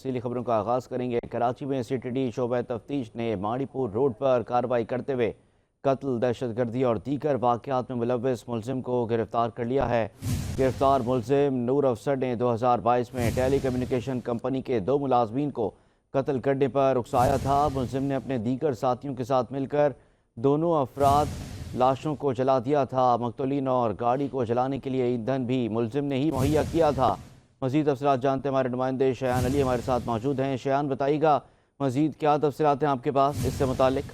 तफसीली खबरों का आगाज़ करेंगे। कराची में CTD शोबा तफ्तीश ने माड़ीपुर रोड पर कार्रवाई करते हुए कत्ल, दहशतगर्दी और दीगर वाक़यात में मुलव्वस मुलजिम को गिरफ्तार कर लिया है। गिरफ्तार मुलजिम नूर अफसर ने 2022 में टेली कम्युनिकेशन कंपनी के 2 मुलाजमीन को कत्ल करने पर उकसाया था। मुलजिम ने अपने दीगर साथियों के साथ मिलकर दोनों अफराद लाशों को जला दिया था। मकतूलीन और गाड़ी को जलाने के लिए ईंधन भी मुलजिम ने ही मुहैया किया था। मज़ीद तफसीलात जानते हैं, हमारे नुमाइंदे शयान अली हमारे साथ मौजूद हैं। शयान, बताइएगा मज़ीद क्या तफसीलात हैं आपके पास इससे मुतालिक?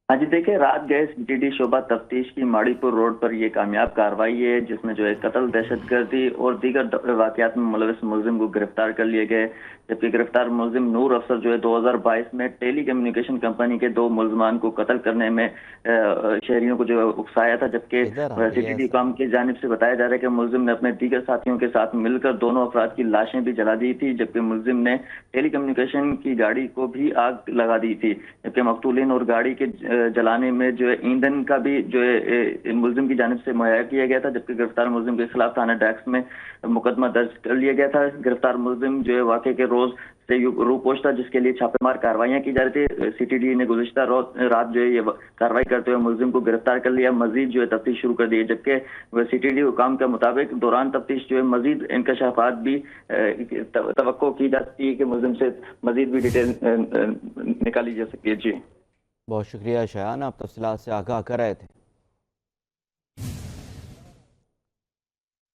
हाँ जी, देखिए, रात गए CTD शोबा तफ्तीश की माड़ीपुर रोड पर ये कामयाब कार्रवाई है, जिसमें जो है कत्ल, दहशतगर्दी और दीगर वाक़यात में मुलव्वस मुलजिम को गिरफ्तार कर लिए गए। जबकि गिरफ्तार मुलजिम नूर अफसर जो है 2022 में टेली कम्युनिकेशन कंपनी के 2 मुलजमान को कत्ल करने में शहरियों को जो है उकसाया था। जबकि CTD काम की जानिब से बताया जा रहा है कि मुलजिम ने अपने दीगर साथियों के साथ मिलकर दोनों अफराद की लाशें भी जला दी थी, जबकि मुलजिम ने टेली कम्युनिकेशन की गाड़ी को भी आग लगा दी थी। जबकि मकतूलीन और गाड़ी के जलाने में जो है ईंधन का भी जो है मुलजिम की जानिब से मुहैया किया गया था। जबकि गिरफ्तार मुलजिम के खिलाफ थाना डैक्स में मुकदमा दर्ज कर लिया गया था। गिरफ्तार मुलजिम जो है वाक़े के रोज से रूपोश था, जिसके लिए छापेमार कार्रवाइयां की जा रही थी। CTD ने गुज़िश्ता रात जो है ये कार्रवाई करते हुए मुलजिम को गिरफ्तार कर लिया, मजीद जो है तफ्तीश शुरू कर दी है। जबकि CTD हुकाम के मुताबिक दौरान तफ्तीश जो है मजीद इंकशाफात भी तवक्को की जाती है कि मुलजिम से मजीद भी डिटेल निकाली जा सके। जी, बहुत शुक्रिया शयान, आप तफसीलात से आगाह कर रहे थे।